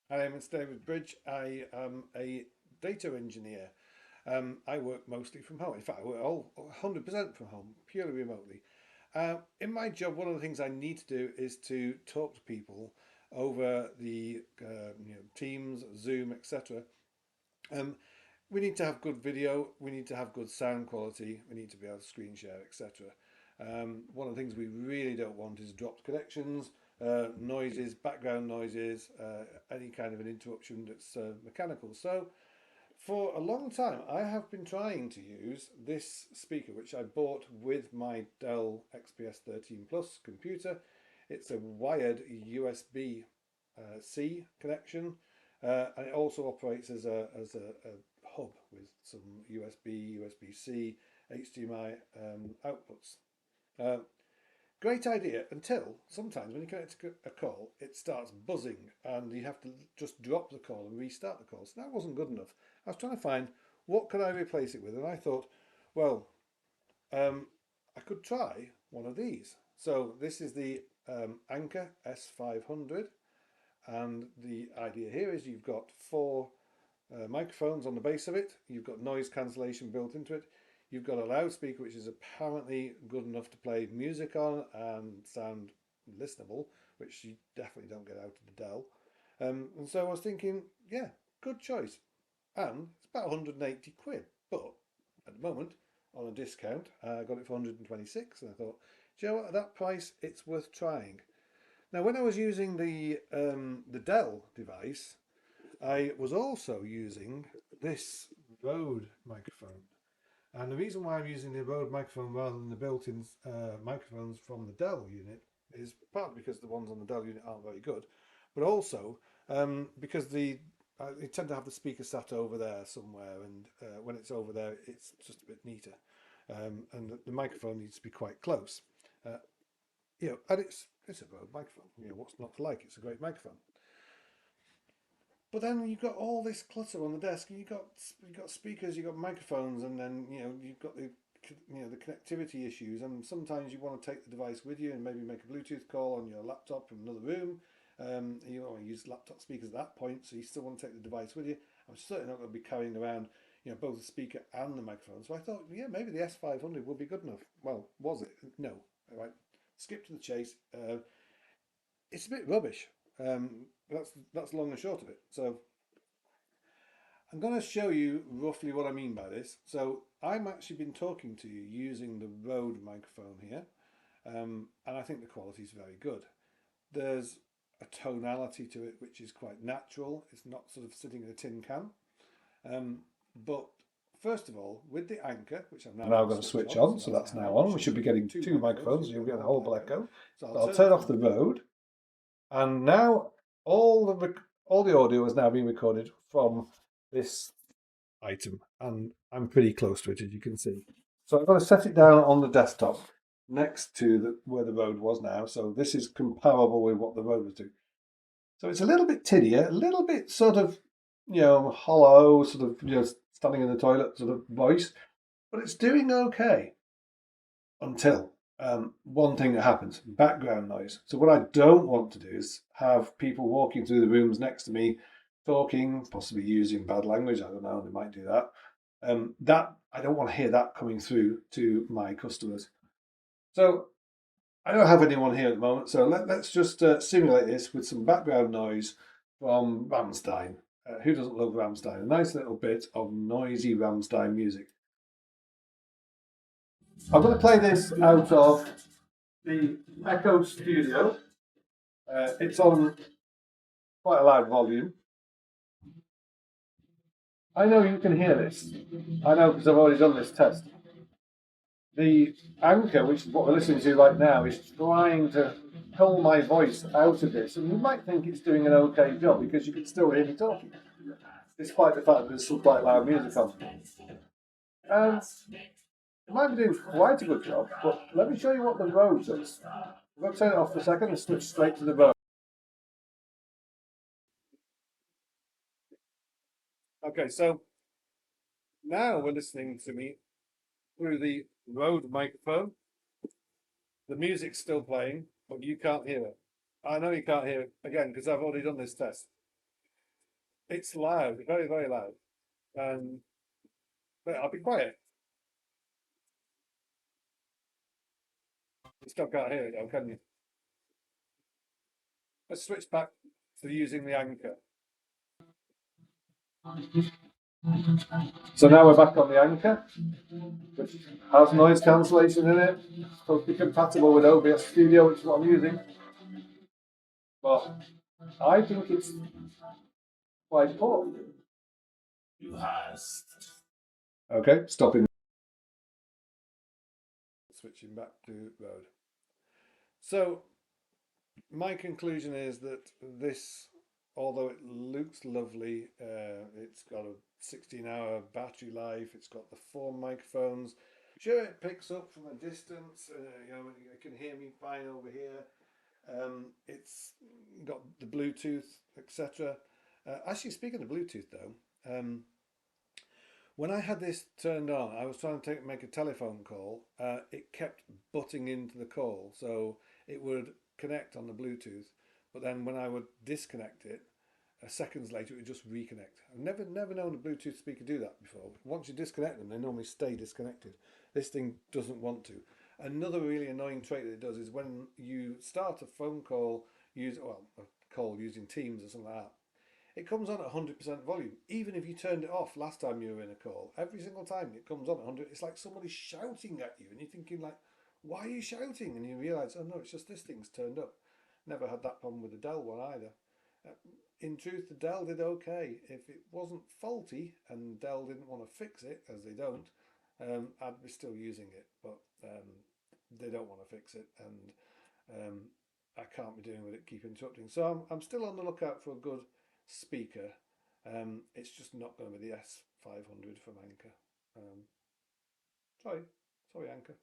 My name is David Bridge. I am a data engineer. I work mostly from home. In fact, I work all 100% from home, purely remotely. In my job, one of the things I need to do is to talk to people over the Teams, Zoom, etc. Um, we need to have good video. We need to have good sound quality. We need to be able to screen share, etc. One of the things we really don't want is dropped connections, noises, background noises, any kind of an interruption that's mechanical. So for a long time, I have been trying to use this speaker, which I bought with my Dell XPS 13 Plus computer. It's a wired USB C connection, and it also operates as a hub with some USB, USB C, HDMI outputs. Uh, Great idea until sometimes when you connect to a call, it starts buzzing and you have to just drop the call and restart the call. So that wasn't good enough. I was trying to find what could I replace it with, and I thought, well, I could try one of these. So this is the Anker S500, and the idea here is you've got four microphones on the base of it. You've got noise cancellation built into it. You've got a loudspeaker which is apparently good enough to play music on and sound listenable, which you definitely don't get out of the Dell. And so I was thinking, yeah, good choice. And it's about 180 quid, but at the moment, on a discount, I got it for 126, and I thought, do you know what, at that price, it's worth trying. Now, when I was using the Dell device, I was also using this Rode microphone. And the reason why I'm using the Rode microphone rather than the built-in microphones from the Dell unit is partly because the ones on the Dell unit aren't very good, but also because they tend to have the speaker sat over there somewhere, and when it's over there, it's just a bit neater. And the microphone needs to be quite close. Uh, and it's a Rode microphone. What's not to like? It's a great microphone. But then you've got all this clutter on the desk, and you've got speakers, you've got microphones, and then you've got the connectivity issues. And sometimes you want to take the device with you and maybe make a Bluetooth call on your laptop from another room. You don't want to use laptop speakers at that point, so you still want to take the device with you. I'm certainly not going to be carrying around both the speaker and the microphone. So I thought, yeah, maybe the S500 would be good enough. Well, was it? No. All right. Skip to the chase. It's a bit rubbish. That's long and short of it. So I'm going to show you roughly what I mean by this. So I'm actually been talking to you using the Rode microphone here, and I think the quality is very good. There's a tonality to it which is quite natural. It's not sort of sitting in a tin can. But first of all, with the Anker, which I'm now going to switch on, so that's now on. We should be getting two microphones. You'll get a whole echo. So I'll turn off the Rode. And now all the audio has now been recorded from this item, and I'm pretty close to it, as you can see. So I've got to set it down on the desktop next to where the Rode was now. So this is comparable with what the Rode was doing. So it's a little bit tinnier, a little bit sort of, hollow, sort of, standing in the toilet sort of voice, but it's doing okay until one thing that happens, background noise. So what I don't want to do is have people walking through the rooms next to me talking, possibly using bad language. I don't know, they might do that. That I don't want to hear that coming through to my customers. So I don't have anyone here at the moment, so let's just simulate this with some background noise from Rammstein. Who doesn't love Rammstein? A nice little bit of noisy Rammstein music. I'm going to play this out of the Echo Studio. It's on quite a loud volume. I know you can hear this. I know because I've already done this test. The Anker, which is what we're listening to right now, is trying to pull my voice out of this. And you might think it's doing an okay job because you can still hear me talking, despite the fact that there's some quite loud music on. And it might be doing quite a good job, but let me show you what the Rode does. I'm going to turn it off for a second and switch straight to the Rode. Okay, so now we're listening to me through the Rode microphone. The music's still playing, but you can't hear it. I know you can't hear it again because I've already done this test. It's loud, very, very loud. But I'll be quiet. You still can't hear it though, can you? Let's switch back to using the anchor. So now we're back on the anchor, which has noise cancellation in it. So it's compatible with OBS Studio, which is what I'm using. But I think it's quite poor. You hast. Okay, stopping. Switching back to road. So my conclusion is that this, although it looks lovely, it's got a 16-hour battery life. It's got the 4 microphones. Sure, it picks up from a distance. You can hear me fine over here. It's got the Bluetooth, etc. Actually, speaking of Bluetooth, though, when I had this turned on, I was trying to make a telephone call. It kept butting into the call, so it would connect on the Bluetooth, but then when I would disconnect it, seconds later it would just reconnect. I've never known a Bluetooth speaker do that before. Once you disconnect them, they normally stay disconnected. This thing doesn't want to. Another really annoying trait that it does is when you start a phone call, a call using Teams or something like that, it comes on at 100% volume, even if you turned it off last time you were in a call. Every single time it comes on at 100, it's like somebody's shouting at you, and you're thinking like, "Why are you shouting?" And you realise, "Oh no, it's just this thing's turned up." Never had that problem with the Dell one either. Uh, in truth, the Dell did okay. If it wasn't faulty and Dell didn't want to fix it, as they don't, I'd be still using it. But they don't want to fix it, and I can't be doing with it. Keep interrupting. So I'm still on the lookout for a good speaker. It's just not going to be the S500 from Anker. Um, sorry, Anker.